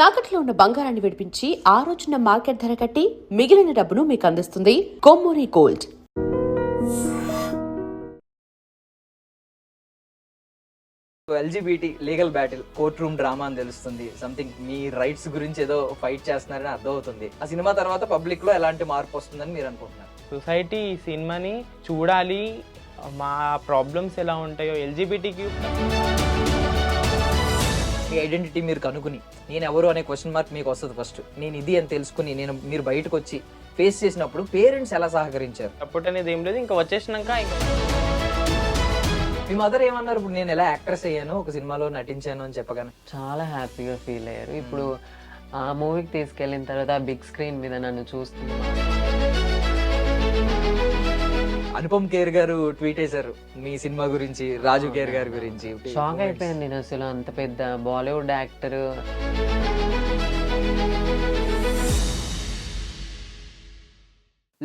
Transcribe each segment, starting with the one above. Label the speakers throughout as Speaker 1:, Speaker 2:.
Speaker 1: తాకట్లో ఉన్న బంగారాన్ని విడిపించి ఆ రోజున మార్కెట్ ధర కట్టి మిగిలిన డబ్బును మీకు అందిస్తుంది Kommuri gold.
Speaker 2: LGBT legal battle court room drama అని తెలుస్తుంది. సంథింగ్ మీ రైట్స్ గురించి ఏదో ఫైట్ చేస్తున్నారని అర్థం అవుతుంది. ఆ సినిమా తర్వాత పబ్లిక్ లో ఎలాంటి మార్పు వస్తుందని మీరు అనుకుంటున్నారు?
Speaker 3: సొసైటీ ఈ సినిమాని చూడాలి, మా ప్రాబ్లమ్స్ ఎలా ఉంటాయో ఎల్జీబీటీకి
Speaker 2: మీ ఐడెంటిటీ మీరు కనుక్కుని నేను ఎవరు అనే క్వశ్చన్ మార్క్ మీకు వస్తుంది. ఫస్ట్ నేను ఇది అని తెలుసుకుని మీరు బయటకు వచ్చి ఫేస్ చేసినప్పుడు పేరెంట్స్ ఎలా సహకరించారు?
Speaker 3: సపోర్ట్ అనేది ఏం లేదు. ఇంకా వచ్చేసినాక
Speaker 2: మీ మదర్ ఏమన్నారు? ఇప్పుడు నేను ఎలా యాక్ట్రెస్ అయ్యాను, ఒక సినిమాలో నటించాను అని చెప్పగానే
Speaker 4: చాలా హ్యాపీగా ఫీల్ అయ్యారు. ఇప్పుడు ఆ మూవీకి తీసుకెళ్ళిన తర్వాత బిగ్ స్క్రీన్ మీద నన్ను చూస్తున్నారు.
Speaker 2: అనుపమ్ ఖేర్ గారు ట్వీట్ చేశారు మీ సినిమా గురించి, రాజు ఖేర్ గారి గురించి.
Speaker 4: షాక్ అయిపోయాను నేను. అసలు అంత పెద్ద Bollywood actor.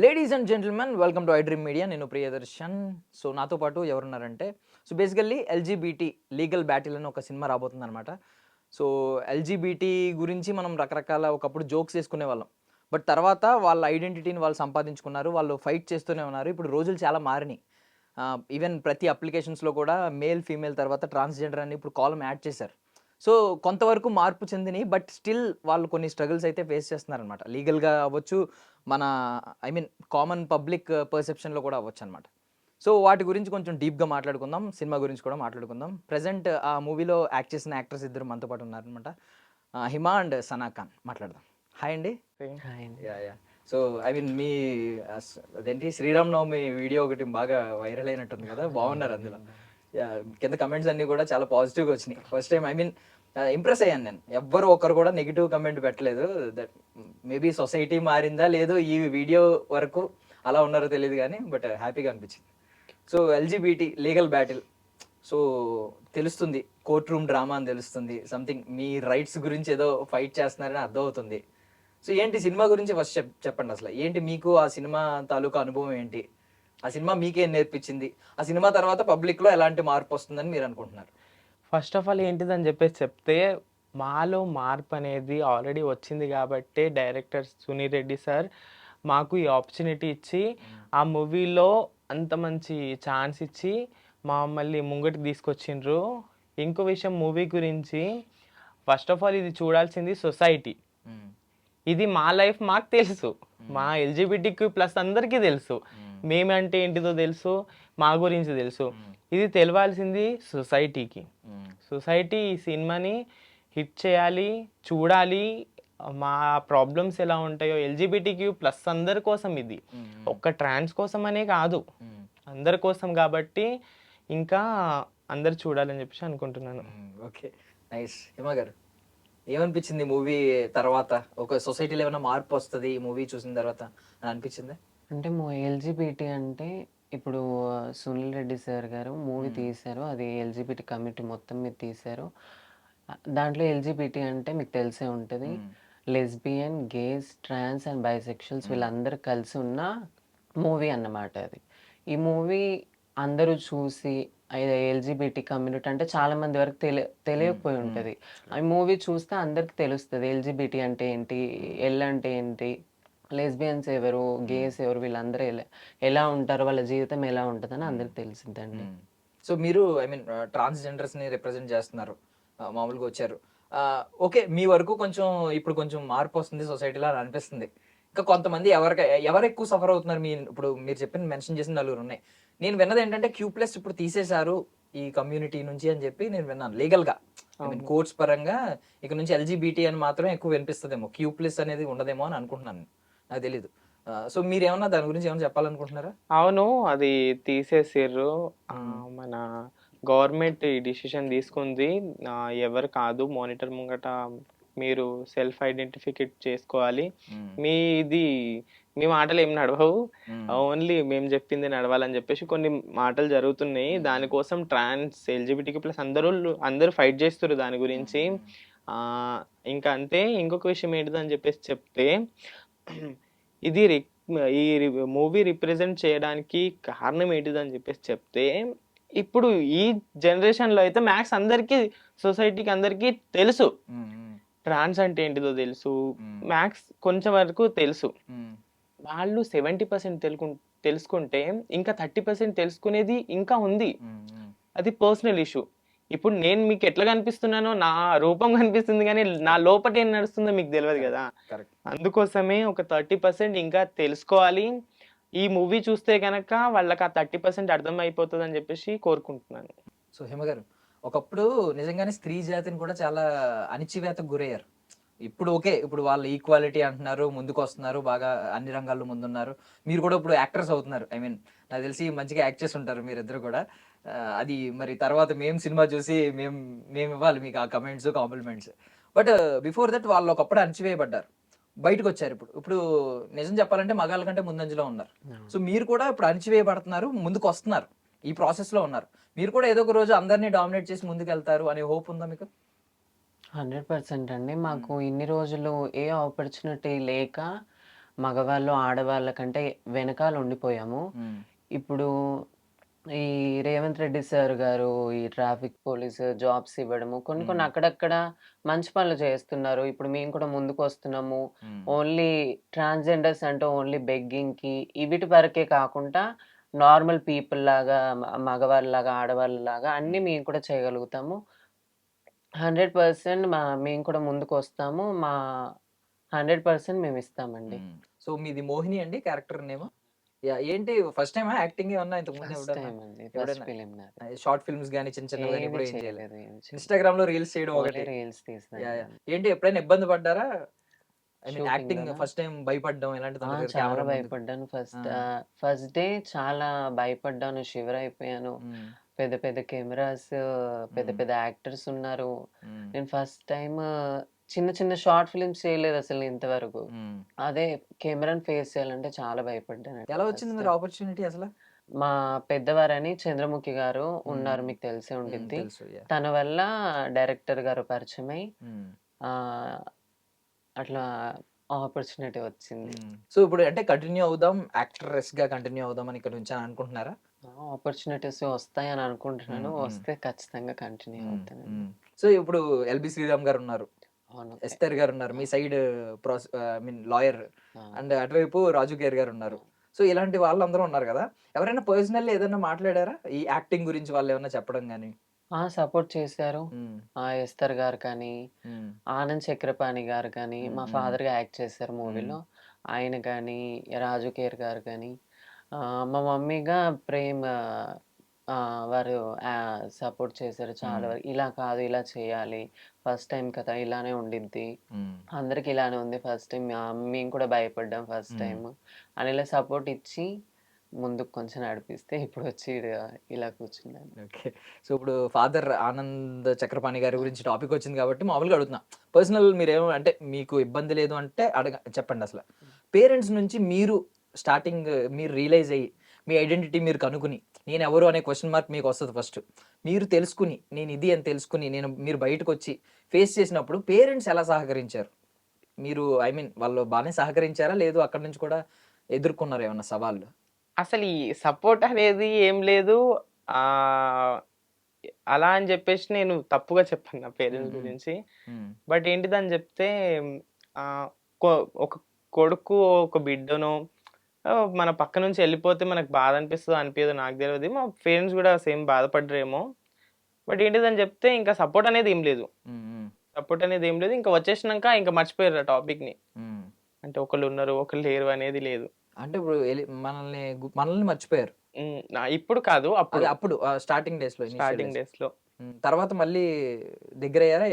Speaker 2: Ladies and gentlemen, welcome to I dream media. నేను ప్రియదర్శన్. సో నాతో పాటు ఎవరున్నారంటే, so basically LGBT legal battle అని ఒక సినిమా రాబోతుంది అనమాట. సో ఎల్జీబీటీ గురించి మనం రకరకాల ఒకప్పుడు జోక్స్ వేసుకునే వాళ్ళం. బట్ తర్వాత వాళ్ళ ఐడెంటిటీని వాళ్ళు సంపాదించుకున్నారు, వాళ్ళు ఫైట్ చేస్తూనే ఉన్నారు. ఇప్పుడు రోజులు చాలా మారినాయి. ఈవెన్ ప్రతి అప్లికేషన్స్లో కూడా మేల్ ఫీమేల్ తర్వాత ట్రాన్స్జెండర్ అని ఇప్పుడు కాలం యాడ్ చేశారు. సో కొంతవరకు మార్పు చెందినాయి, బట్ స్టిల్ వాళ్ళు కొన్ని స్ట్రగుల్స్ అయితే ఫేస్ చేస్తున్నారనమాట. లీగల్గా అవ్వచ్చు, మన కామన్ పబ్లిక్ పర్సెప్షన్లో కూడా అవ్వచ్చు అనమాట. సో వాటి గురించి కొంచెం డీప్గా మాట్లాడుకుందాం, సినిమా గురించి కూడా మాట్లాడుకుందాం. ప్రజెంట్ ఆ మూవీలో యాక్ట్ చేసిన యాక్టర్స్ ఇద్దరు మనతో పాటు ఉన్నారనమాట, హిమా అండ్ సనా ఖాన్. మాట్లాడదాం. హాయ్ అండి. సో మీ అదేంటి శ్రీరామ్ నవమి వీడియో ఒకటి బాగా వైరల్ అయినట్టుంది కదా, బాగున్నారు అందులో. కింద కమెంట్స్ అన్ని కూడా చాలా పాజిటివ్గా వచ్చినాయి. ఫస్ట్ టైం ఇంప్రెస్ అయ్యాను నేను. ఎవ్వరు ఒకరు కూడా నెగిటివ్ కమెంట్ పెట్టలేదు. దట్ మేబీ సొసైటీ మారిందా లేదో ఈ వీడియో వరకు అలా ఉన్నారో తెలియదు కానీ, బట్ హ్యాపీగా అనిపించింది. So LGBT legal battle, so తెలుస్తుంది కోర్ట్ రూమ్ డ్రామా అని తెలుస్తుంది. సంథింగ్ మీ రైట్స్ గురించి ఏదో ఫైట్ చేస్తున్నారని అర్థం అవుతుంది. సో ఏంటి సినిమా గురించి ఫస్ట్ చెప్పండి. అసలు ఏంటి మీకు ఆ సినిమా తాలూకా అనుభవం ఏంటి? ఆ సినిమా మీకేం నేర్పించింది? ఆ సినిమా తర్వాత పబ్లిక్లో ఎలాంటి మార్పు వస్తుందని మీరు అనుకుంటున్నారు?
Speaker 3: ఫస్ట్ ఆఫ్ ఆల్ ఏంటిదని చెప్తే, మాలో మార్పు అనేది ఆల్రెడీ వచ్చింది కాబట్టి డైరెక్టర్ సునీల్ రెడ్డి సార్ మాకు ఈ ఆపర్చునిటీ ఇచ్చి ఆ మూవీలో అంత మంచి ఛాన్స్ ఇచ్చి మమ్మల్ని ముంగటికి తీసుకొచ్చిండ్రు. ఇంకో విషయం మూవీ గురించి, ఫస్ట్ ఆఫ్ ఆల్ ఇది చూడాల్సింది సొసైటీ. ఇది మా లైఫ్ మాకు తెలుసు, మా ఎల్జీబీటీక్యూ ప్లస్ అందరికీ తెలుసు, మేమంటే ఏంటిదో తెలుసు, మా గురించి తెలుసు. ఇది తెలవాల్సింది సొసైటీకి. సొసైటీ ఈ సినిమాని హిట్ చేయాలి, చూడాలి, మా ప్రాబ్లమ్స్ ఎలా ఉంటాయో ఎల్జీబీటీక్యూ ప్లస్ అందరి కోసం. ఇది ఒక్క ట్రాన్స్ కోసం అనే కాదు, అందరి కోసం కాబట్టి ఇంకా అందరు చూడాలని చెప్పేసి అనుకుంటున్నాను.
Speaker 2: Okay, nice. హిమా గారు ఏమనిపించింది మూవీ తర్వాత? ఒక సొసైటీలో ఏమైనా మార్పు వస్తుంది ఈ మూవీ చూసిన తర్వాత అని అనిపించింది?
Speaker 4: అంటే ఎల్జీబీటీ అంటే ఇప్పుడు సునీల్ రెడ్డి సార్ గారు మూవీ తీశారు, అది ఎల్జీబీటీ కమిటీ మొత్తం మీద తీశారు. దాంట్లో ఎల్జీబీటీ అంటే మీకు తెలిసే ఉంటుంది, lesbian, gays, trans and bisexuals వీళ్ళందరూ కలిసి ఉన్న మూవీ అన్నమాట. అది ఈ మూవీ అందరూ చూసి ఎల్జీబీటీ కమ్యూనిటీ అంటే చాలా మంది వరకు తెలియకపోయి ఉంటుంది. ఈ మూవీ చూస్తే అందరికి తెలుస్తుంది ఎల్జీబీటీ అంటే ఏంటి, ఎల్ అంటే ఏంటి, లెస్బియన్స్ ఎవరు, గేస్ ఎవరు, వీళ్ళందరూ ఎలా ఉంటారు, వాళ్ళ జీవితం ఎలా ఉంటుందని అందరికి తెలిసిందండి.
Speaker 2: సో మీరు ట్రాన్స్జెండర్స్ ని రిప్రజెంట్ చేస్తున్నారు, మామూలుగా వచ్చారు. ఓకే, మీ వరకు కొంచెం ఇప్పుడు కొంచెం మార్పు వస్తుంది సొసైటీలో అని అనిపిస్తుంది. ఇంకా కొంతమంది ఎవరు ఎక్కువ సఫర్ అవుతున్నారు? ఇప్పుడు మీరు చెప్పిన మెన్షన్ చేసిన నలుగురు ఉన్నాయి. నేను విన్నది ఏంటంటే Q+ ఇప్పుడు తీసేశారు ఈ కమ్యూనిటీ నుంచి అని చెప్పి నేను విన్నాను. లీగల్గా కోర్ట్స్ పరంగా ఇక నుంచి ఎల్జీబీటీ అని మాత్రం ఎక్కువ వినిపిస్తుందేమో, Q+ అనేది ఉండదేమో అని అనుకుంటున్నాను, నాకు తెలీదు. సో మీరు ఏమన్నా దాని గురించి ఏమైనా చెప్పాలనుకుంటున్నారా?
Speaker 3: అవును, అది తీసేసారు. మన గవర్నమెంట్ ఈ డిసిషన్ తీసుకుంది. ఎవరు కాదు, మానిటర్ ముంగట మీరు సెల్ఫ్ ఐడెంటిఫికేట్ చేసుకోవాలి. మీ మాటలు ఏం నడవవు, ఓన్లీ మేము చెప్పింది నడవాలని చెప్పేసి కొన్ని మాటలు జరుగుతున్నాయి. దానికోసం ట్రాన్స్, ఎల్జీబీటీక్యూ ప్లస్ అందరూ ఫైట్ చేస్తారు దాని గురించి. ఇంకా అంతే. ఇంకొక విషయం ఏంటిదని చెప్పేసి చెప్తే, ఇది ఈ మూవీ రిప్రజెంట్ చేయడానికి కారణం ఏంటిదని చెప్పేసి చెప్తే, ఇప్పుడు ఈ జనరేషన్లో అయితే మ్యాక్స్ అందరికీ, సొసైటీకి అందరికీ తెలుసు ట్రాన్స్ అంటే ఏంటిదో తెలుసు,
Speaker 2: మ్మ్.
Speaker 3: మ్యాథ్స్ కొంచెం వరకు తెలుసు.
Speaker 2: మ్మ్.
Speaker 3: వాళ్ళు 70% తెలుసుకుంటే ఇంకా 30% తెలుసుకునేది ఇంకా ఉంది.
Speaker 2: మ్మ్. మ్మ్.
Speaker 3: అది పర్సనల్ ఇష్యూ. ఇప్పుడు నేను మీకు ఎట్లా కనిపిస్తున్నానో నా రూపం కనిపిస్తుంది కానీ నా లోపట ఏం నడుస్తుందో మీకు తెలియదు కదా.
Speaker 2: కరెక్ట్.
Speaker 3: అందుకోసమే ఒక 30% ఇంకా తెలుసుకోవాలి. ఈ మూవీ చూస్తే కనుక వాళ్ళకి ఆ 30% అర్థం అయిపోతుంది అని చెప్పేసి కోరుకుంటున్నాను.
Speaker 2: సో హేమ గారు, ఒకప్పుడు నిజంగానే స్త్రీ జాతిని కూడా చాలా అణిచివేతకు గురయ్యారు. ఇప్పుడు ఓకే, ఇప్పుడు వాళ్ళు ఈక్వాలిటీ అంటున్నారు, ముందుకు వస్తున్నారు, బాగా అన్ని రంగాల్లో ముందున్నారు. మీరు కూడా ఇప్పుడు యాక్టర్స్ అవుతున్నారు. ఐ మీన్ నాకు తెలిసి మంచిగా యాక్ట్ చేసి ఉంటారు మీరిద్దరు కూడా. అది మరి తర్వాత మేము సినిమా చూసి మేము ఇవ్వాలి మీకు ఆ comments, compliments. But before that వాళ్ళు ఒకప్పుడు అణచివేయబడ్డారు, బయటకు వచ్చారు. ఇప్పుడు నిజం చెప్పాలంటే మగాళ్ళ కంటే ముందంజలో ఉన్నారు. సో మీరు కూడా ఇప్పుడు అణచివేయబడుతున్నారు, ముందుకు వస్తున్నారు, ఈ ప్రాసెస్ లో ఉన్నారు. మీరు కూడా ఏదో ఒక రోజు అందరినీ డామినేట్ చేసి ముందుకు వెళ్తారు అనే హోప్ ఉందా మీకు?
Speaker 4: 100% అండి. మాకు ఇన్ని రోజులు ఏ ఆపర్చునిటీ లేక మగవాళ్ళు, ఆడవాళ్ళ కంటే వెనకాల ఉండిపోయాము. ఇప్పుడు ఈ రేవంత్ రెడ్డి సార్ గారు ఈ ట్రాఫిక్ పోలీస్ జాబ్స్ ఇవ్వడము, కొన్ని అక్కడక్కడ మంచి పనులు చేస్తున్నారు. ఇప్పుడు మేము కూడా ముందుకు వస్తున్నాము. ఓన్లీ ట్రాన్స్‌జెండర్స్ అంటే ఓన్లీ బెగ్గింగ్‌కి వీటి వరకే కాకుండా నార్మల్ పీపుల్ లాగా మగవాళ్ళలాగా, ఆడవాళ్ళలాగా అన్నీ మేము కూడా చేయగలుగుతాము. 100% మేము కూడా ముందుకొస్తాము. 100% మేమిస్తామండి.
Speaker 2: సో మీది మోహిని అండి క్యారెక్టర్ నేమ్? ఏంటి ఫస్ట్ టైమా యాక్టింగ్? ఏమన్నా ఇంతకు ముందు
Speaker 4: ఫస్ట్
Speaker 2: ఎప్పుడన్నా
Speaker 4: టైమ్ అండి. ఫస్ట్
Speaker 2: ఎప్పుడైనా
Speaker 4: ఫిల్మ్ నాది.
Speaker 2: షార్ట్ ఫిల్మ్స్ గానీ చిన్న చిన్నవి గానీ
Speaker 4: ఏది
Speaker 2: ఎప్పుడు ఏం చేయలేదు?
Speaker 4: చేయలేదు. ఏం చేయలేదు.
Speaker 2: ఇన్‌స్టాగ్రామ్‌లో రీల్స్ చేయడం
Speaker 4: ఓన్లీ
Speaker 2: ఒకటి.
Speaker 4: రీల్స్ తీస్తాను.
Speaker 2: ఏంటి ఎప్పుడైనా ఇబ్బంది పడ్డారా? ఐ మీన్ యాక్టింగ్
Speaker 4: షూటింగ్‌లోనా?
Speaker 2: ఫస్ట్ టైం భయపడడం ఇలాంటిది ఉంటుంది కదా
Speaker 4: చాలా
Speaker 2: కెమెరా ముందు.
Speaker 4: భయపడ్డాను.
Speaker 2: ఆ.
Speaker 4: ఫస్ట్ డే చాలా భయపడ్డాను. షివర్ అయిపోయాను.
Speaker 2: మ్మ్.
Speaker 4: పెద్ద పెద్ద కెమెరాస్, పెద్ద
Speaker 2: మ్మ్.
Speaker 4: పెద్ద యాక్టర్స్ ఉన్నారు.
Speaker 2: మ్మ్.
Speaker 4: నేను ఫస్ట్ టైమ్ చిన్న చిన్న షార్ట్ ఫిల్మ్స్ చేయలేదు అసలు ఇంతవరకు.
Speaker 2: మ్మ్.
Speaker 4: అదే కెమెరాని ఫేస్ చేయాలంటే చాలా భయపడ్డానండి
Speaker 2: ఎలా వచ్చింది
Speaker 4: ఫస్ట్
Speaker 2: మరి
Speaker 4: టైం.
Speaker 2: ఆపర్చునిటీ అసలు?
Speaker 4: మా పెద్దవారని చంద్రముఖి గారు ఉన్నారు.
Speaker 2: మ్మ్.
Speaker 4: మీకు తెలిసే ఉండిద్ది.
Speaker 2: తెలుసు.
Speaker 4: తన వల్ల డైరెక్టర్ గారు పరిచయమై ఆహ్, అట్లా ఆపర్చునిటీ వచ్చింది.
Speaker 2: సో ఇప్పుడు అంటే కంటిన్యూ అవుదాం, యాక్ట్రెస్ గా కంటిన్యూ అవుదాం అని ఇక్కడ నుంచి అని అనుకుంటున్నారా?
Speaker 4: ఆపర్చునిటీస్ వస్తాయని అనుకుంటున్నాను.
Speaker 2: మ్మ్.
Speaker 4: వస్తే ఖచ్చితంగా కంటిన్యూ అవుతానండి.
Speaker 2: సో ఇప్పుడు ఎల్బి శ్రీరామ్ గారు ఉన్నారు,
Speaker 4: అవును.
Speaker 2: ఎస్తర్ గారు ఉన్నారు, మీ సైడ్ ఐ మీన్ లాయర్,
Speaker 4: ఆ!
Speaker 2: అండ్ అటువైపు రాజు కేర్ గారు ఉన్నారు. సో ఇలాంటి వాళ్ళందరూ ఉన్నారు కదా, ఎవరైనా పర్సనల్లీ ఏదైనా మాట్లాడారా ఈ యాక్టింగ్ గురించి? వాళ్ళు ఏమన్నా చెప్పడం కానీ?
Speaker 4: సపోర్ట్ చేశారు. ఎస్తర్ గారు కానీ, ఆనంద్ చక్రపాణి గారు కానీ, మా ఫాదర్‌గా యాక్ట్ చేశారు మూవీలో. ఆయన కానీ, రాజు కేర్ గారు కానీ, మా మమ్మీగా ప్రేమ్ వారు సపోర్ట్ చేశారు చాలా వరకు. ఇలా కాదు, ఇలా చేయాలి. ఫస్ట్ టైమ్ కదా! ఇలానే ఉండిద్ది. అందరికి ఇలానే ఉంది ఫస్ట్ టైమ్. మేము కూడా భయపడ్డాం ఫస్ట్ టైమ్. అని ఇలా సపోర్ట్ ఇచ్చి ముందుకు కొంచెం నడిపిస్తే ఇప్పుడొచ్చి ఇలా కూర్చున్నాను.
Speaker 2: ఓకే. సో ఇప్పుడు ఫాదర్ ఆనంద్ చక్రపాణి గారి గురించి టాపిక్ వచ్చింది కాబట్టి మామూలుగా అడుగుతున్నా. పర్సనల్ మీరేమో అంటే మీకు ఇబ్బంది లేదు అంటే చెప్పండి అసలు. పేరెంట్స్ నుంచి మీరు స్టార్టింగ్ మీరు రియలైజ్ అయ్యి మీ ఐడెంటిటీ మీరు కనుక్కుని నేను ఎవరు అనే క్వశ్చన్ మార్క్ మీకు వస్తుంది ఫస్ట్. మీరు తెలుసుకుని నేను ఇది అని తెలుసుకుని మీరు బయటకు వచ్చి ఫేస్ చేసినప్పుడు పేరెంట్స్ ఎలా సహకరించారు? మీరు ఐ మీన్ వాళ్ళు బాగానే సహకరించారా, లేదు అక్కడి నుంచి కూడా ఎదుర్కొన్నారు ఏమన్నా సవాళ్ళు?
Speaker 3: అసలు ఈ సపోర్ట్ అనేది ఏం లేదు. అలా అని చెప్పేసి నేను తప్పుగా చెప్పాను నా పేరెంట్స్ గురించి. బట్ ఏంటిదని చెప్తే ఒక కొడుకు ఒక బిడ్డను మన పక్క నుంచి వెళ్ళిపోతే మనకు బాధ అనిపిస్తుందో అనిపించదో నాకు తెలియదు. మా పేరెంట్స్ కూడా సేమ్ బాధపడ్డరేమో. బట్ ఏంటిదని చెప్తే ఇంకా సపోర్ట్ అనేది ఏం లేదు. ఇంకా వచ్చేసినాక ఇంకా మర్చిపోయారు ఆ టాపిక్ని. అంటే ఒకళ్ళు ఉన్నారు ఒకళ్ళు లేరు అనేది లేదు.
Speaker 2: అంటే ఇప్పుడు మనల్ని మర్చిపోయారు
Speaker 3: ఇప్పుడు కాదు,
Speaker 2: అప్పుడు స్టార్టింగ్ డేస్ లో. తర్వాత మళ్ళీ దగ్గర అయ్యారా?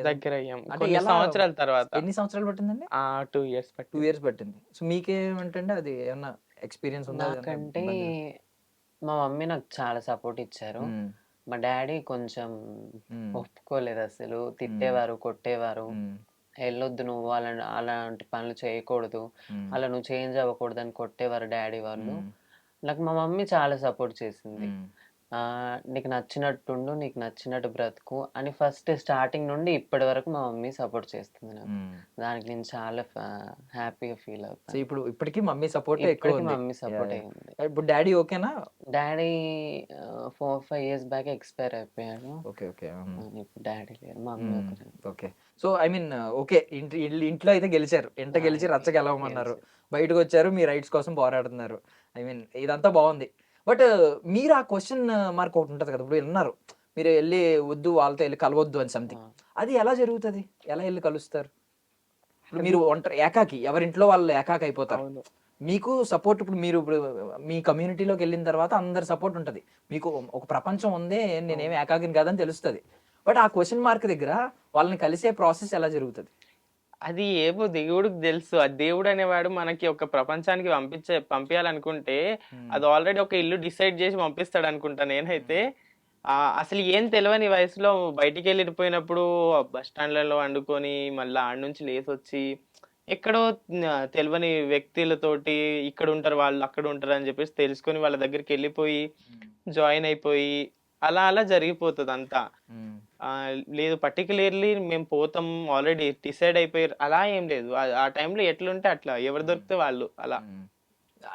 Speaker 3: దగ్గర అయ్యాం కొన్ని సంవత్సరాల తర్వాత.
Speaker 2: ఎన్ని సంవత్సరాలు పట్టిందండి?
Speaker 3: 2 years
Speaker 2: 2 years పట్టింది. సో మీకేమంటే అది ఏమన్నా ఎక్స్పీరియన్స్ ఉందా?
Speaker 4: నాకంటే మా మమ్మీ నాకు చాలా సపోర్ట్ ఇచ్చారు. మా డాడీ కొంచెం ఒప్పుకోలేదు అసలు. తిట్టేవారు, కొట్టేవారు. వెళ్ళొద్దు నువ్వు అలాంటి పనులు చేయకూడదు, అలా నువ్వు చేంజ్ అవ్వకూడదు అని కొట్టేవారు డాడీ వాళ్ళు. నాకు మా మమ్మీ చాలా సపోర్ట్ చేసింది. నీకు నచ్చినట్టుండు, నీకు నచ్చినట్టు బ్రతుకు అని ఫస్ట్ స్టార్టింగ్ నుండి ఇప్పటి వరకు మా మమ్మీ సపోర్ట్ చేస్తుంది నాకు. దానికి నేను చాలా హ్యాపీగా ఫీల్
Speaker 2: సో
Speaker 4: అవుతాను.
Speaker 2: ఇప్పుడు ఇప్పటికీ మమ్మీ సపోర్ట్ ఎక్కువ
Speaker 4: ఇప్పటికి
Speaker 2: ఉంది.
Speaker 4: మమ్మీ సపోర్ట్ అయి ఉంది.
Speaker 2: ఇప్పుడు డాడీ ఓకేనా?
Speaker 4: డాడీ 4-5 ఇయర్స్ బ్యాక్ ఎక్స్పైర్ అయిపోయాడు.
Speaker 2: ఓకే ఓకే
Speaker 4: ఇప్పుడు డాడీ లేరు, మమ్మీ ఒకరే.
Speaker 2: Okay. So I mean okay, ఇంట్లో అయితే గెలిచారు, ఇంట గెలిచి రచ్చ గెలవమన్నారు, బయటకు వచ్చారు, మీ రైట్స్ కోసం పోరాడుతున్నారు. ఐ మీన్ ఇదంతా బాగుంది. బట్ మీరు ఆ క్వశ్చన్ మార్క్ ఒకటి ఉంటుంది కదా, ఇప్పుడు విన్నారు మీరు వెళ్ళి వద్దు వాళ్ళతో వెళ్ళి కలవద్దు అని సంథింగ్, అది ఎలా జరుగుతుంది? ఎలా వెళ్ళి కలుస్తారు? ఇప్పుడు మీరు ఒంటరి ఏకాకి, ఎవరింట్లో వాళ్ళు ఏకాకి అయిపోతారు. మీకు సపోర్ట్ ఇప్పుడు మీరు ఇప్పుడు మీ కమ్యూనిటీలోకి వెళ్ళిన తర్వాత అందరి సపోర్ట్ ఉంటుంది, మీకు ఒక ప్రపంచం ఉంది, నేనేమి ఏకాకిని కాదని తెలుస్తుంది. బట్ ఆ క్వశ్చన్ మార్క్ దగ్గర వాళ్ళని కలిసే ప్రాసెస్ ఎలా జరుగుతుంది?
Speaker 3: అది ఏమో దేవుడికి తెలుసు. ఆ దేవుడు అనేవాడు మనకి ఒక ప్రపంచానికి పంపించాలనుకుంటే అది ఆల్రెడీ ఒక ఇల్లు డిసైడ్ చేసి పంపిస్తాడు అనుకుంటా నేనైతే. అసలు ఏం తెలియని వయసులో బయటికి వెళ్ళిపోయినప్పుడు బస్ స్టాండ్లలో వండుకొని మళ్ళీ ఆడ నుంచి లేసి వచ్చి ఎక్కడో తెలియని వ్యక్తులతోటి ఇక్కడ ఉంటారు వాళ్ళు అక్కడ ఉంటారు అని చెప్పేసి తెలుసుకొని వాళ్ళ దగ్గరికి వెళ్ళిపోయి జాయిన్ అయిపోయి అలా అలా జరిగిపోతుంది అంతా. లేదు పర్టికులర్లీ మేము పోతాం ఆల్రెడీ డిసైడ్ అయిపోయారు అలా ఏం లేదు. ఆ టైంలో ఎట్లుంటే అట్లా ఎవరు దొరికితే వాళ్ళు అలా.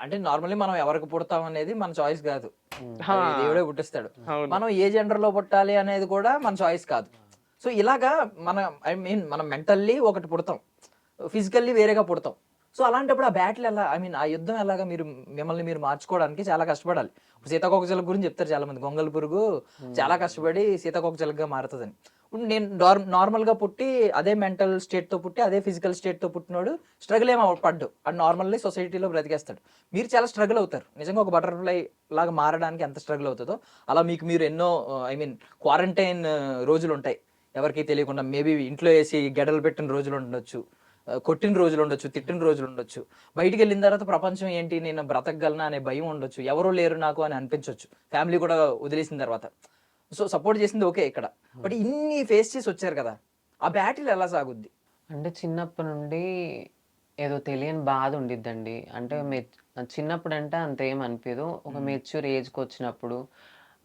Speaker 2: అంటే నార్మల్లీ మనం ఎవరికి పుడతాం అనేది మన చాయిస్ కాదు, అది దేవుడే పుట్టిస్తాడు. మనం ఏ జెండర్ లో పుట్టాలి అనేది కూడా మన చాయిస్ కాదు. సో ఇలాగా మనం మెంటల్లీ ఒకటి పుడతాం, ఫిజికల్లీ వేరేగా పుడతాం. సో అలాంటప్పుడు ఆ బ్యాటిల్ ఎలా, ఐ మీన్ ఆ యుద్ధం ఎలాగా మిమ్మల్ని మీరు మార్చుకోవడానికి చాలా కష్టపడాలి. ఇప్పుడు సీతాకోకచిలుక గురించి చెప్తారు చాలా మంది, గొంగళి పురుగు చాలా కష్టపడి సీతాకోకచిలుకగా మారుతుందని. ఇప్పుడు నేను నార్మల్ గా పుట్టి అదే మెంటల్ స్టేట్ తో పుట్టి అదే ఫిజికల్ స్టేట్ తో పుట్టినోడు స్ట్రగుల్ ఏమో పడ్డు, అది నార్మల్లీ సొసైటీలో బ్రతికేస్తాడు. మీరు చాలా స్ట్రగుల్ అవుతారు నిజంగా, ఒక బటర్ఫ్లై లాగా మారడానికి ఎంత స్ట్రగుల్ అవుతుందో అలా మీరు ఎన్నో ఐ మీన్ క్వారంటైన్ రోజులు ఉంటాయి, ఎవరికి తెలియకుండా మేబీ ఇంట్లో వేసి గెడలు పెట్టిన రోజులు ఉండొచ్చు, కొట్టిన రోజులు ఉండొచ్చు, తిట్టిన రోజులు ఉండొచ్చు, బయటికి వెళ్ళిన తర్వాత ప్రపంచం ఏంటి నేను బ్రతకగలనా అనే భయం ఉండొచ్చు, ఎవరో లేరు నాకు అని అనిపించవచ్చు, ఫ్యామిలీ కూడా వదిలేసిన తర్వాత. సో సపోర్ట్ చేసింది ఓకే ఇక్కడ, బట్ ఇన్ని ఫేస్ చేసి వచ్చారు కదా, ఆ బ్యాటిల్ ఎలా సాగుద్ది?
Speaker 4: అంటే చిన్నప్పటి నుండి ఏదో తెలియని బాధ ఉండిద్దండి. అంటే చిన్నప్పుడు అంటే అంత ఏం అనిపించదు, ఒక మెచ్యూర్ ఏజ్కి వచ్చినప్పుడు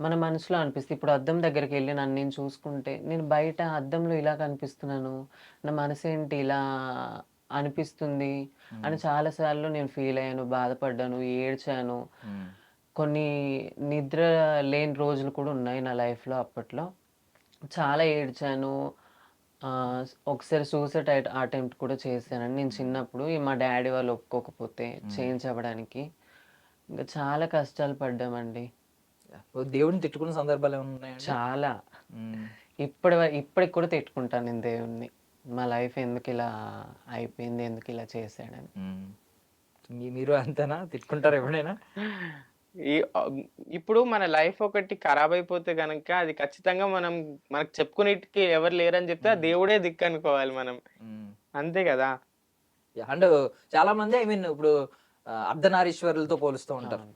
Speaker 4: మన మనసులో అనిపిస్తుంది. ఇప్పుడు అద్దం దగ్గరికి వెళ్ళి నన్ను నేను చూసుకుంటే నేను బయట అద్దంలో ఇలా కనిపిస్తున్నాను, నా మనసు ఏంటి ఇలా అనిపిస్తుంది అని చాలాసార్లు నేను ఫీల్ అయ్యాను, బాధపడ్డాను, ఏడ్చాను. కొన్ని నిద్ర లేని రోజులు కూడా ఉన్నాయి నా లైఫ్లో. అప్పట్లో చాలా ఏడ్చాను. ఒకసారి సూసైడ్ అటెంప్ట్ కూడా చేశానండి నేను చిన్నప్పుడు. మా డాడీ వాళ్ళు ఒప్పుకోకపోతే చేంజ్ అవ్వడానికి ఇంకా చాలా కష్టాలు పడ్డామండి.
Speaker 2: దేవుడిని తిట్టుకున్న సందర్భాలు ఏమైనా ఉన్నాయా?
Speaker 4: చాలా. ఇప్పటికి కూడా తిట్టుకుంటాను నేను దేవుణ్ణి, మా లైఫ్ ఎందుకు ఇలా అయిపోయింది, ఎందుకు ఇలా చేశాడని.
Speaker 2: మీరు అంతేనా, తిట్టుకుంటారు ఎప్పుడైనా?
Speaker 3: ఇప్పుడు మన లైఫ్ ఒకటి ఖరాబ్ అయిపోతే గనక అది ఖచ్చితంగా మనకు చెప్పుకునేటికి ఎవరు లేరని చెప్తే ఆ దేవుడే దిక్కు అనుకోవాలి మనం, అంతే కదా.
Speaker 2: అండ్ చాలా మంది ఐ మీన్ ఇప్పుడు అర్ధనారీశ్వరులతో పోలుస్తూ ఉంటారు.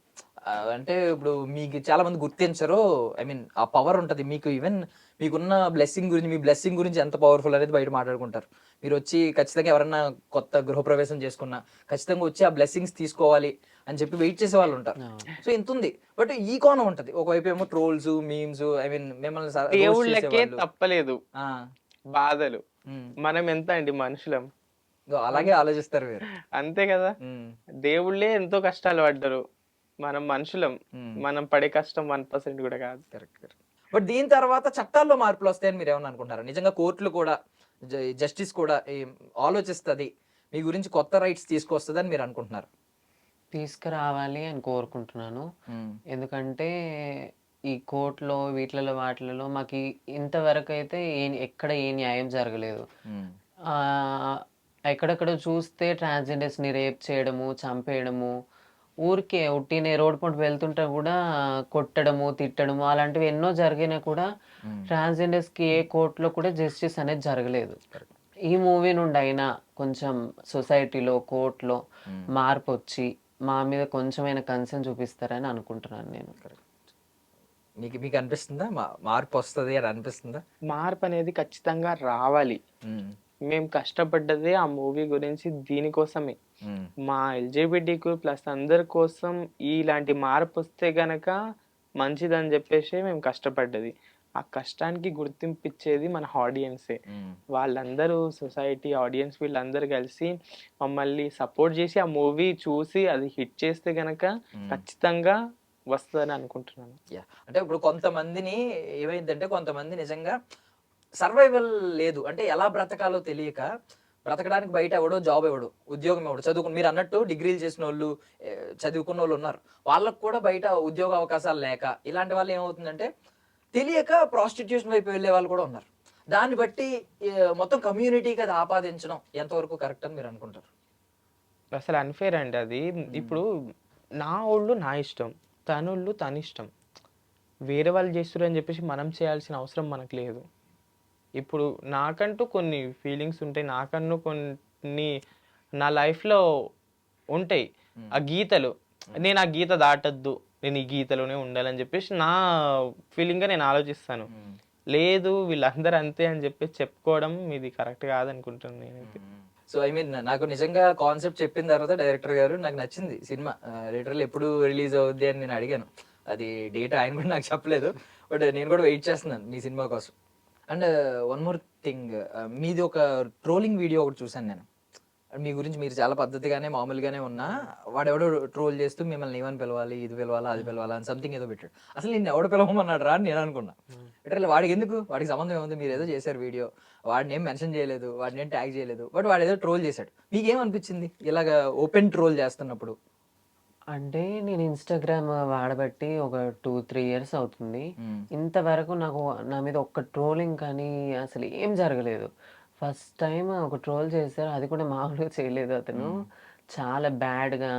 Speaker 2: అంటే ఇప్పుడు మీకు చాలా మంది గుర్తించరు, ఐ మీన్ ఆ పవర్ ఉంటుంది మీకు, ఈవెన్ మీకున్న బ్లెస్సింగ్ గురించి, మీ బ్లెస్సింగ్ గురించి ఎంత పవర్ఫుల్ అనేది బయట మాట్లాడుకుంటారు. మీరు వచ్చి ఖచ్చితంగా ఎవరన్నా కొత్త గృహప్రవేశం చేసుకున్నా ఖచ్చితంగా వచ్చి ఆ బ్లెస్సింగ్స్ తీసుకోవాలి అని చెప్పి వెయిట్ చేసే వాళ్ళు ఉంటారు. సో ఇంత ఉంది, బట్ ఈ కోణం ఉంటది, ఒకవైపు ఏమో ట్రోల్స్, మీమ్స్, ఐ మీన్ మిమ్మల్ని
Speaker 3: దేవుళ్ళకే తప్పలేదు బాధలు, మనం ఎంత అండి మనుషులం,
Speaker 2: అలాగే ఆలోచిస్తారు మీరు,
Speaker 3: అంతే కదా. దేవుళ్ళే ఎంతో కష్టాలు పడ్డారు, మనం మనుషులం, మనం పడే కష్టం 1% కూడా కాదు.
Speaker 2: కరెక్ట్. బట్ దీని తర్వాత చట్టాల్లో మార్పులు వస్తాయని మీరు ఏమన్నా అనుకుంటారా? నిజంగా కోర్టులు కూడా, జస్టిస్ కూడా ఆలోచిస్తుంది, మీ గురించి కొత్త రైట్స్ తీసుకొస్తుంది అని మీరు అనుకుంటున్నారు?
Speaker 4: తీసుకురావాలి అని కోరుకుంటున్నాను. ఎందుకంటే ఈ కోర్టులో వీటిలలో వాటిలలో మాకు ఇంతవరకు అయితే ఎక్కడ ఏ న్యాయం జరగలేదు. ఎక్కడెక్కడ చూస్తే ట్రాన్స్జెండర్స్ని రేప్ చేయడము, చంపేయడము, ఊరికే ఉట్టినే రోడ్ పంట వెళ్తుంటే కూడా కొట్టడము, తిట్టడము అలాంటివి ఎన్నో జరిగినా కూడా ట్రాన్స్జెండర్స్కి ఏ కోర్టులో కూడా జస్టిస్ అనేది జరగలేదు. ఈ మూవీ నుండి అయినా కొంచెం సొసైటీలో, కోర్టులో మార్పు వచ్చి మా మీద కొంచెమైనా కన్సర్న్ చూపిస్తారని అనుకుంటున్నాను నేను.
Speaker 2: మీకు అనిపిస్తుందా మార్పు వస్తుంది అని అనిపిస్తుందా?
Speaker 3: మార్పు అనేది ఖచ్చితంగా రావాలి. మేము కష్టపడ్డదే ఆ మూవీ గురించి దీనికోసమే. మా LGBTQ+ అందరి కోసం ఇలాంటి మార్పు వస్తే గనక మంచిదని చెప్పేసి మేము కష్టపడ్డది. ఆ కష్టానికి గుర్తింపు ఇచ్చేది మన ఆడియన్సే. వాళ్ళందరూ సొసైటీ, ఆడియన్స్ వీళ్ళందరూ కలిసి మమ్మల్ని సపోర్ట్ చేసి ఆ మూవీ చూసి అది హిట్ చేస్తే గనక ఖచ్చితంగా వస్తదని అనుకుంటున్నాను.
Speaker 2: అంటే ఇప్పుడు కొంతమందిని ఏమైందంటే కొంతమంది నిజంగా సర్వైవల్ లేదు, అంటే ఎలా బ్రతకాలో తెలియక బ్రతకడానికి బయట ఎవడో జాబ్ ఎవడు, ఉద్యోగం ఎవడు, చదువుకుని మీరు అన్నట్టు డిగ్రీలు చేసిన వాళ్ళు, చదువుకున్న వాళ్ళు ఉన్నారు, వాళ్ళకు కూడా బయట ఉద్యోగ అవకాశాలు లేక ఇలాంటి వాళ్ళు ఏమవుతుందంటే తెలియక ప్రాస్టిట్యూషన్ వైపు వెళ్ళే వాళ్ళు కూడా ఉన్నారు. దాన్ని బట్టి మొత్తం కమ్యూనిటీకి అది ఆపాదించడం ఎంతవరకు కరెక్ట్ అని మీరు అనుకుంటారు?
Speaker 3: అసలు అన్ఫేర్ అండి అది. ఇప్పుడు నా ఊళ్ళు నా ఇష్టం, తనోళ్ళు తన ఇష్టం. వేరే వాళ్ళు చేస్తుర్రు అని చెప్పేసి మనం చేయాల్సిన అవసరం మనకు లేదు. ఇప్పుడు నాకంటూ కొన్ని ఫీలింగ్స్ ఉంటాయి, నాకన్ను కొన్ని నా లైఫ్లో ఉంటాయి ఆ గీతలు. నేను ఆ గీత దాటద్దు, నేను ఈ గీతలోనే ఉండాలని చెప్పేసి నా ఫీలింగ్గా నేను ఆలోచిస్తాను. లేదు వీళ్ళందరూ అంతే అని చెప్పేసి చెప్పుకోవడం ఇది కరెక్ట్ కాదనుకుంటున్నాను నేనైతే.
Speaker 2: సో ఐ మీన్ నాకు నిజంగా కాన్సెప్ట్ చెప్పిన తర్వాత డైరెక్టర్ గారు నాకు నచ్చింది సినిమా. లిటరల్ ఎప్పుడు రిలీజ్ అవుద్ది అని నేను అడిగాను, అది డేట్ ఆయన కూడా నాకు చెప్పలేదు, బట్ నేను కూడా వెయిట్ చేస్తున్నాను మీ సినిమా కోసం. అండ్ వన్ మోర్ థింగ్, మీది ఒక ట్రోలింగ్ వీడియో ఒకటి చూసాను నేను. మీ గురించి మీరు చాలా పద్ధతిగానే మామూలుగానే ఉన్నా వాడెవడో ట్రోల్ చేస్తూ మిమ్మల్ని ఏమని పిలవాలి, ఇది పిలవాలా అది పిలవాలా అని సంథింగ్ ఏదో పెట్టాడు. అసలు నేను ఎవడో పిలవమన్నాడు రా అని నేను అనుకున్నా. అంటే వాడికి ఎందుకు, వాడికి సంబంధం ఏముంది, మీరు ఏదో చేశారు వీడియో, వాడిని ఏం మెన్షన్ చేయలేదు, వాడిని ఏం ట్యాగ్ చేయలేదు, బట్ వాడు ఏదో ట్రోల్ చేశాడు. మీకేమనిపించింది ఇలాగ ఓపెన్ ట్రోల్ చేస్తున్నప్పుడు?
Speaker 4: అంటే నేను ఇన్స్టాగ్రామ్ వాడబట్టి ఒక 2-3 ఇయర్స్ అవుతుంది. ఇంతవరకు నాకు నా మీద ఒక్క ట్రోలింగ్ కానీ అసలు ఏం జరగలేదు. ఫస్ట్ టైం ఒక ట్రోల్ చేశారు, అది కూడా మామూలుగా చేయలేదు అతను. చాలా బ్యాడ్‌గా,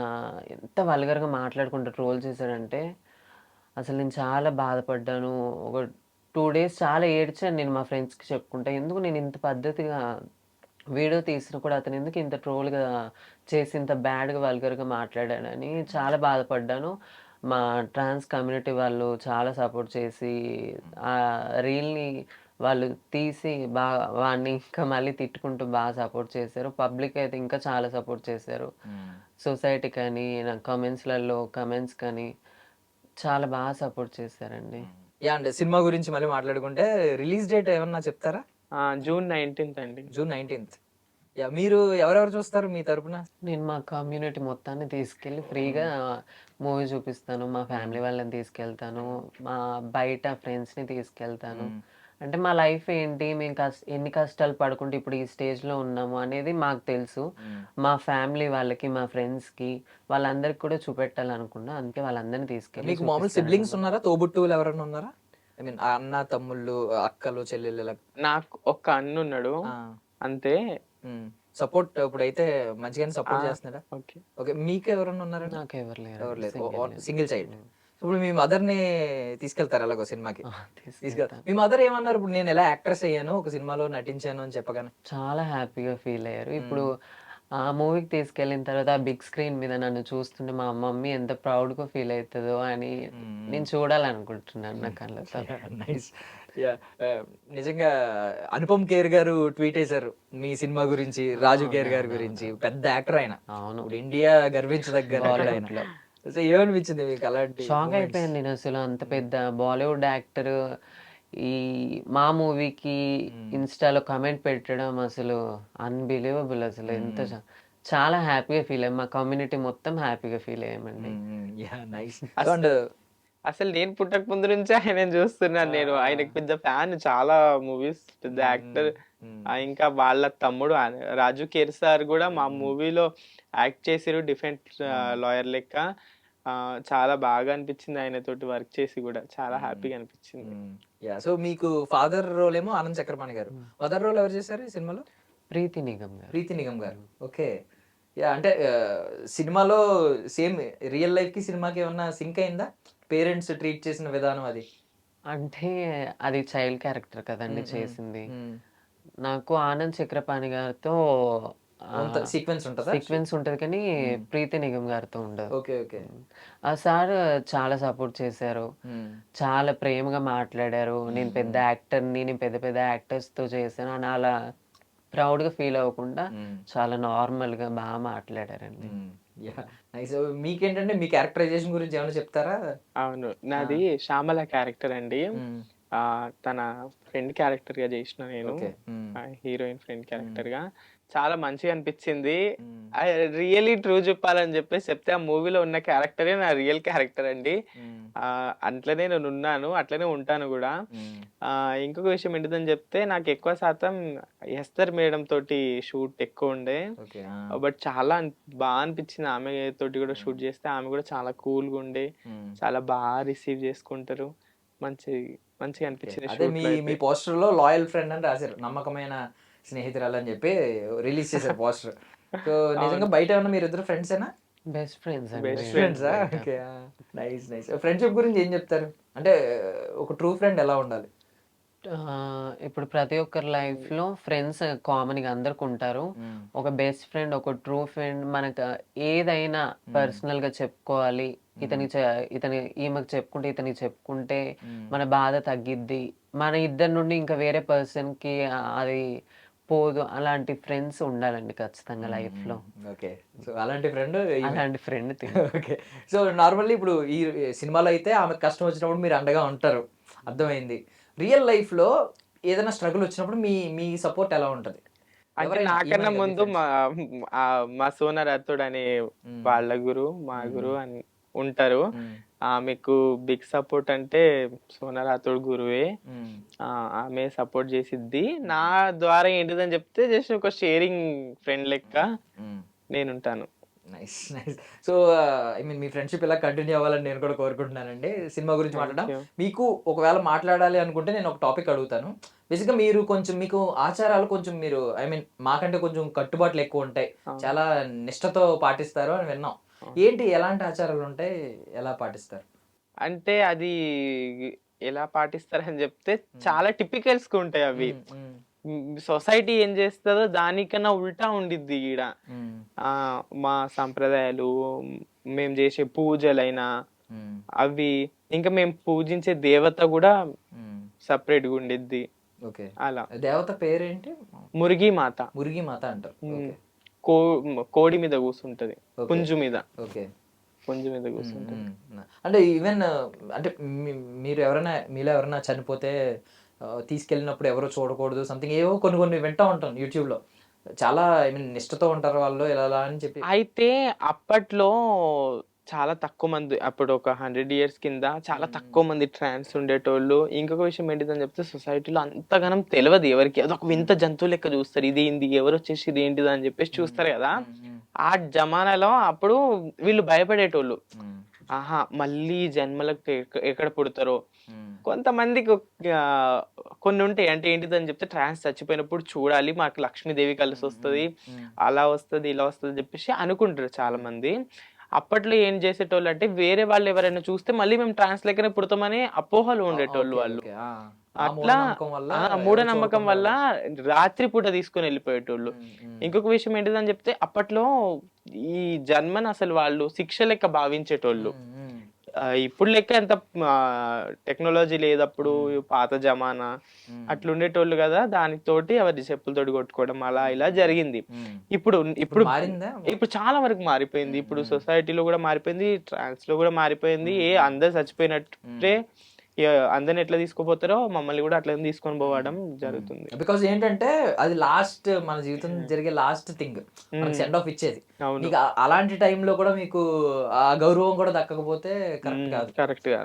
Speaker 4: ఎంత వల్గర్‌గా మాట్లాడుకుంటూ ట్రోల్ చేశాడంటే అసలు నేను చాలా బాధపడ్డాను. ఒక 2 డేస్ చాలా ఏడ్చాను నేను మా ఫ్రెండ్స్‌కి చెప్పుకుంటా. ఎందుకు నేను ఇంత పద్ధతిగా వీడియో తీసినా కూడా అతను ఎందుకు ఇంత ట్రోల్‌గా చేసి ఇంత బ్యాడ్‌గా, వల్గర్‌గా మాట్లాడాడని చాలా బాధపడ్డాను. మా ట్రాన్స్ కమ్యూనిటీ వాళ్ళు చాలా సపోర్ట్ చేసి ఆ రీల్‌ని వాళ్ళు తీసి వాడిని ఇంకా మళ్ళీ తిట్టుకుంటూ సపోర్ట్ చేశారు. పబ్లిక్ అయితే ఇంకా చాలా సపోర్ట్ చేశారు. సొసైటీ కానీ, నా కమెంట్స్ కానీ చాలా సపోర్ట్ చేశారండి.
Speaker 2: అంటే సినిమా గురించి మళ్ళీ మాట్లాడుకుంటే రిలీజ్ డేట్ ఏమన్నా చెప్తారా?
Speaker 3: జూన్ 19th అండి.
Speaker 2: June 19th. మీరు ఎవరెవరు చూస్తారు మీ తరపున?
Speaker 4: నేను మా కమ్యూనిటీ మొత్తాన్ని తీసుకెళ్ళి ఫ్రీగా మూవీ చూపిస్తాను. మా ఫ్యామిలీ వాళ్ళని తీసుకెళ్తాను. మా బయట ఫ్రెండ్స్‌ని తీసుకెళ్తాను. అంటే మా లైఫ్ ఏంటి, మేము ఎన్ని కష్టాలు పడుకుంటూ ఇప్పుడు ఈ స్టేజ్‌లో ఉన్నాము అనేది మాకు తెలుసు. మా ఫ్యామిలీ వాళ్ళకి, మా ఫ్రెండ్స్‌కి వాళ్ళందరికి కూడా చూపెట్టాలనుకున్నా. అందుకే వాళ్ళందరిని తీసుకెళ్ళి
Speaker 2: మీకు మామూలు సిబ్లింగ్స్ ఉన్నారా, తోబుట్టువులు ఎవరైనా ఉన్నారా? ఐ మీన్ అన్న తమ్ముళ్ళు, అక్కలు చెల్లెళ్ళు ఇలా?
Speaker 3: నాకు ఒక అన్నున్నాడు అంతే.
Speaker 2: సపోర్ట్ ఇప్పుడైతే మంచిగానే సపోర్ట్ చేస్తున్నారా?
Speaker 3: ఓకే.
Speaker 2: ఓకే, మీకు ఎవరైనా ఉన్నారా?
Speaker 4: నాకు ఎవరు
Speaker 2: ఎవరు
Speaker 4: లేరు.
Speaker 2: లేరు, సింగిల్ చైల్డ్. ఇప్పుడు మీ మదర్ ని తీసుకెళ్తారు అలాగో సినిమాకి?
Speaker 4: తీసుకెళ్తాను.
Speaker 2: మీ మదర్ ఏమన్నారు ఇప్పుడు నేను ఎలా యాక్ట్రెస్ అయ్యాను, ఒక సినిమాలో నటించాను అని చెప్పగానే?
Speaker 4: చాలా హ్యాపీగా ఫీల్ అయ్యారు. ఇప్పుడు ఆ మూవీకి తీసుకెళ్ళిన తర్వాత ఆ బిగ్ స్క్రీన్ మీద నన్ను చూస్తుంటే మా మమ్మీ ఎంత ప్రౌడ్‌గా ఫీల్ అవుతదో అని నేను చూడాలనుకుంటున్నాను నా కళ్ళతో.
Speaker 2: నైస్. నిజంగా అనుపమ్ ఖేర్ గారు ట్వీట్ చేశారు మీ సినిమా గురించి, రాజు ఖేర్ గారి గురించి. పెద్ద యాక్టర్ ఆయన,
Speaker 4: అవును.
Speaker 2: ఇప్పుడు ఇండియా గర్వించదగ్గ యాక్టర్ ఆయన. సో ఏమనిపించింది మీకు అలాంటి?
Speaker 4: షాక్ అయిపోయాను నేను అసలు. అంత పెద్ద బాలీవుడ్ యాక్టర్ ఈ మా మూవీకి ఇన్‌స్టాలో కామెంట్ పెట్టడం అసలు అన్‌బిలీవబుల్ అసలు. చాలా హ్యాపీగా ఫీల్ అయ్యాం. మా కమ్యూనిటీ మొత్తం హ్యాపీగా ఫీల్ అయ్యామండి.
Speaker 2: నైస్.
Speaker 3: అసలు నేను పుట్టక ముందు నుంచే ఆయనని చూస్తున్నాను నేను. ఆయనకి పెద్ద ఫ్యాన్, చాలా మూవీస్, పెద్ద యాక్టర్. ఇంకా వాళ్ళ తమ్ముడు రాజు ఖేర్ సార్ కూడా మా మూవీలో యాక్ట్ చేసిరు డిఫెన్స్ లాయర్ లెక్క. చాలా బాగా అనిపించింది ఆయనతోటి వర్క్ చేసి కూడా, చాలా హ్యాపీగా అనిపించింది.
Speaker 2: సో మీకు ఫాదర్ రోల్ ఏమో ఆనంద్ చక్రపాణి గారు, మదర్ రోల్ ఎవరు చేశారు ఈ సినిమాలో?
Speaker 4: ప్రీతి నిగమ్ గారు.
Speaker 2: ప్రీతి నిగమ్ గారు. ఓకే. అంటే సినిమాలో సేమ్ రియల్ లైఫ్ కి సినిమాకి ఏమన్నా సింక్ అయిందా, పేరెంట్స్ ట్రీట్ చేసిన విధానం అది?
Speaker 4: అంటే అది చైల్డ్ క్యారెక్టర్ కదండి చేసింది. నాకు ఆనంద్ చక్రపాణి గారితో
Speaker 2: సీక్వెన్స్
Speaker 4: ఉంటది కానీ ప్రీతి నిగమ్ గారితో ఉండదు.
Speaker 2: Okay okay.
Speaker 4: ఆ సార్ చాలా సపోర్ట్ చేశారు, చాలా ప్రేమగా మాట్లాడారు. నేను పెద్ద యాక్టర్ని, నేను పెద్ద పెద్ద యాక్టర్స్ తో చేశాను అని అలా ప్రౌడ్గా ఫీల్ అవ్వకుండా చాలా నార్మల్గా బాగా మాట్లాడారండి.
Speaker 2: నైస్. మీకేంటంటే మీ క్యారెక్టరైజేషన్ గురించి ఏమైనా చెప్తారా?
Speaker 3: అవును, నాది శ్యామల క్యారెక్టర్ అండి. తన ఫ్రెండ్ క్యారెక్టర్ గా చేసిన నేను, హీరోయిన్ ఫ్రెండ్ క్యారెక్టర్ గా. చాలా మంచిగా అనిపించింది. రియలీ ట్రూ చెప్పాలని చెప్పేసి చెప్తే, ఆ మూవీలో ఉన్న క్యారెక్టరే నా రియల్ క్యారెక్టర్ అండి. అట్లనే నేను ఉన్నాను, అట్లనే ఉంటాను కూడా. ఇంకొక విషయం ఏంటిదని చెప్తే, నాకు ఎక్కువ శాతం ఎస్తర్ మేడం తోటి షూట్ ఎక్కువ ఉండే. బట్ చాలా బాగా అనిపించింది ఆమె తోటి కూడా షూట్ చేస్తే. ఆమె కూడా చాలా కూల్గా ఉండే, చాలా బాగా రిసీవ్ చేసుకుంటారు. మంచిగా అనిపించింది.
Speaker 2: అదే మీ పోస్టర్ లో లాయల్ ఫ్రెండ్ అని రాశారు, నమ్మకమైన స్నేహితురాలు అని చెప్పి రిలీజ్ చేశారు పోస్టర్. సో నిజంగా బయట ఏమన్నా మీరు ఇద్దరు ఫ్రెండ్సేనా?
Speaker 4: బెస్ట్ ఫ్రెండ్స్
Speaker 2: బెస్ట్ ఫ్రెండ్సా? Okay, nice nice. ఫ్రెండ్షిప్ గురించి ఏం చెప్తారు? అంటే ఒక ట్రూ ఫ్రెండ్ ఎలా ఉండాలి?
Speaker 4: ఇప్పుడు ప్రతి ఒక్కరి లైఫ్లో ఫ్రెండ్స్ కామన్గా అందరికి ఉంటారు. ఒక బెస్ట్ ఫ్రెండ్, ఒక ట్రూ ఫ్రెండ్, మనకు ఏదైనా పర్సనల్గా చెప్పుకోవాలి, ఈమెకు ఇతనికి చెప్పుకుంటే మన బాధ తగ్గిద్ది, మన ఇద్దరి నుండి ఇంకా వేరే పర్సన్కి అది పోదు. అలాంటి ఫ్రెండ్స్ ఉండాలండి ఖచ్చితంగా లైఫ్లో.
Speaker 2: ఓకే, సో అలాంటి ఫ్రెండ్. ఓకే, సో నార్మల్లీ ఇప్పుడు ఈ సినిమాలో అయితే ఆమెకు కష్టం వచ్చినప్పుడు మీరు అండగా ఉంటారు, అర్థమైంది. రియల్ లైఫ్లో ఏదైనా స్ట్రగుల్ వచ్చినప్పుడు మీ సపోర్ట్ ఎలా ఉంటుంది?
Speaker 3: అంటే నాకన్నా ముందు మా సోనా రాథోడ్ అనే వాళ్ళ మా గురు అని ఉంటారు. ఆమెకు బిగ్ సపోర్ట్ అంటే సోనా రాథోడ్ గురువే. ఆమె సపోర్ట్ చేసిద్ది. నా ద్వారా ఏంటిదని చెప్తే జస్ట్ ఒక షేరింగ్ ఫ్రెండ్ లెక్క నేను ఉంటాను.
Speaker 2: Nice nice. So I mean me friendship ఇలా కంటిన్యూ అవ్వాలని నేను కూడా కోరుకుంటున్నానండి. సినిమా గురించి మాట్లాడడం, మీకు ఒకవేళ మాట్లాడాలి అనుకుంటే నేను ఒక టాపిక్ అడుగుతాను. బేసిక్గా మీరు కొంచెం, మీకు ఆచారాలు కొంచెం మీరు ఐ మీన్ మాకంటే కొంచెం కట్టుబాట్లు ఎక్కువ ఉంటాయి, చాలా నిష్టతో పాటిస్తారు అని విన్నాం. ఏంటి, ఎలాంటి ఆచారాలు ఉంటాయి, ఎలా పాటిస్తారు?
Speaker 3: అంటే అది ఎలా పాటిస్తారని చెప్తే చాలా టిపికల్స్ ఉంటాయి అవి. సొసైటీ ఏం చేస్తుందో దానికన్నా ఉల్టా ఉండిద్ది ఈడ. మా సంప్రదాయాలు, మేము చేసే పూజలైనా అవి, ఇంకా మేము పూజించే దేవత కూడా సపరేట్ గా ఉండిద్ది. అలా
Speaker 2: దేవత పేరేంటి?
Speaker 3: మురిగి మాత.
Speaker 2: మురిగి మాత అంటారు.
Speaker 3: కోడి మీద కూర్చుంటది, పుంజు మీద. ఓకే, పుంజు మీద కూర్చుంటది.
Speaker 2: అంటే ఈవెన్ అంటే మీలో ఎవరైనా చనిపోతే తీసుకెళ్ళినప్పుడు ఎవరో చూడకూడదు సంథింగ్, ఏవో కొన్ని వింటా ఉంటాను యూట్యూబ్లో. చాలా ఐ మీన్ నిష్టతో ఉంటారు వాళ్ళు ఎలా అని చెప్పి.
Speaker 3: అయితే అప్పట్లో చాలా తక్కువ మంది, అప్పుడు ఒక 100 years కింద చాలా తక్కువ మంది ట్రాన్స్ ఉండేటోళ్ళు. ఇంకొక విషయం ఏంటిదని చెప్తే, సొసైటీలో అంతగానం తెలియదు ఎవరికి, అదొక వింత జంతువు లెక్క చూస్తారు. ఇది ఏంది, ఎవరు వచ్చేసి ఇది ఏంటిది అని చెప్పేసి చూస్తారు కదా. ఆ జమానాలో అప్పుడు వీళ్ళు భయపడేటోళ్ళు. మళ్ళీ జన్మలకు ఎక్కడ పుడతారో. కొంతమందికి కొన్ని ఉంటాయి, అంటే ఏంటిదని చెప్తే, ట్రాన్స్ చచ్చిపోయినప్పుడు చూడాలి, మాకు లక్ష్మీదేవి కలిసి వస్తుంది, అలా వస్తుంది, ఇలా వస్తుంది అని చెప్పేసి అనుకుంటారు చాలా మంది. అప్పట్లో ఏం చేసేటోళ్ళు అంటే, వేరే వాళ్ళు ఎవరైనా చూస్తే మళ్ళీ మేము ట్రాన్స్ లెక్కనే పుడతామని అపోహలు ఉండేటోళ్ళు వాళ్ళు. అట్లా మూఢనమ్మకం వల్ల రాత్రి పూట తీసుకుని వెళ్ళిపోయేటోళ్ళు. ఇంకొక విషయం ఏంటిదని చెప్తే, అప్పట్లో ఈ జన్మని అసలు వాళ్ళు శిక్ష లెక్క భావించేటోళ్ళు. ఇప్పుడు లెక్క ఎంత టెక్నాలజీ లేదు అప్పుడు, పాత జమానా అట్లుండేటోళ్ళు కదా. దానితోటి ఎవరి చెప్పులతోటి కొట్టుకోవడం అలా ఇలా జరిగింది. ఇప్పుడు చాలా వరకు మారిపోయింది. ఇప్పుడు సొసైటీలో కూడా మారిపోయింది, ట్రాన్స్ లో కూడా మారిపోయింది. అందరు చచ్చిపోయినట్టే అందరిని ఎట్లా తీసుకుపోతారో మమ్మల్ని కూడా అట్లా తీసుకొని పోవడం జరుగుతుంది.
Speaker 2: బికాస్ ఏంటంటే అది లాస్ట్, మన జీవితం జరిగే లాస్ట్ థింగ్, సెండ్ ఆఫ్ ఇచ్చేది. అలాంటి టైంలో కూడా మీకు ఆ గౌరవం కూడా దక్కకపోతే కరెక్ట్ కాదు.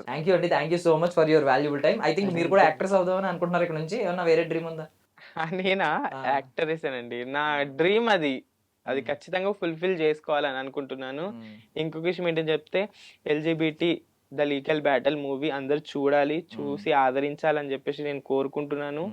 Speaker 2: థ్యాంక్ యూ అండి, thank you so much for your valuable time. I think మీరు కూడా యాక్ట్రెస్ అవుదామని అనుకుంటున్నారు ఇక్కడ నుంచి, ఏమన్నా వేరే డ్రీమ్ ఉందా?
Speaker 3: నేనా యాక్టరేస్ అండి, నా డ్రీమ్ అది ఖచ్చితంగా ఫుల్ఫిల్ చేసుకోవాలని అనుకుంటున్నాను. ఇంకొక విషయం ఏంటని చెప్తే, LGBT the legal battle movie అందరు చూడాలి, చూసి ఆదరించాలని చెప్పేసి నేను కోరుకుంటున్నాను.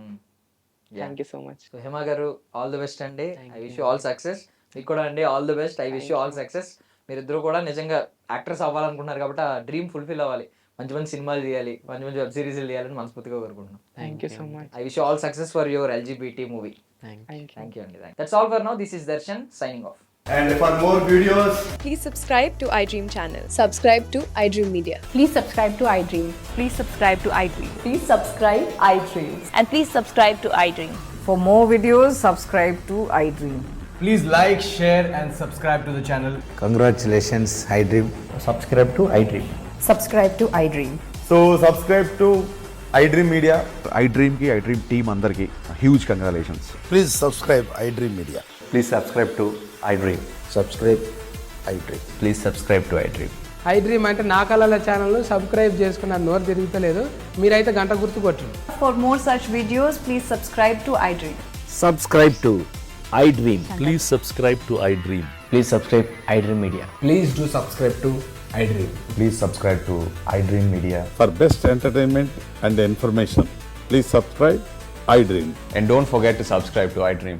Speaker 3: Thank you so much.
Speaker 2: Hema గారు, ఆల్ ది బెస్ట్ అండి. I wish you all success. మీకు కూడా అండి all the best, I wish you all success. మీరిద్దరు కూడా నిజంగా యాక్టర్స్ అవ్వాలనుకుంటున్నారు కాబట్టి ఆ డ్రీమ్ ఫుల్ఫిల్ అవ్వాలి, మంచి మంచి సినిమాలు తీయాలి, మంచి మంచి వెబ్ సిరీస్లు తీయాలని మనస్ఫూర్తిగా కోరుకుంటున్నాను.
Speaker 3: Thank you so much.
Speaker 2: I wish you all success for your LGBT movie. Thank you అండి. That's all for now. This is Darshan signing off.
Speaker 5: And for more videos,
Speaker 6: please subscribe to iDream channel. Subscribe to iDream Media.
Speaker 7: Please subscribe to iDream.
Speaker 8: Please subscribe to iDream.
Speaker 7: Please subscribe iDream.
Speaker 8: And please subscribe to iDream.
Speaker 7: For more videos, subscribe to iDream.
Speaker 5: Please like, share, and subscribe to the channel.
Speaker 8: Congratulations, iDream.
Speaker 5: Subscribe to iDream.
Speaker 7: Subscribe to iDream.
Speaker 5: So subscribe to iDream Media.
Speaker 9: iDream की iDream team अंदर की huge congratulations.
Speaker 8: Please subscribe iDream Media.
Speaker 5: Please subscribe to iDream.
Speaker 8: Subscribe iDream.
Speaker 5: Please subscribe to iDream.
Speaker 10: iDream అంటే నా కళల channel subscribe చేసుకున్న నోరు తిరుగుతలేదు మీరైతే గంట గుర్తు కొట్టండి.
Speaker 7: For more such videos, please subscribe to iDream.
Speaker 8: Subscribe to iDream.
Speaker 9: Please subscribe to iDream.
Speaker 5: Please subscribe iDream Media.
Speaker 8: Please do subscribe to iDream.
Speaker 5: Please subscribe to iDream Media.
Speaker 9: For best entertainment and information, please subscribe iDream.
Speaker 5: And don't forget to subscribe to iDream.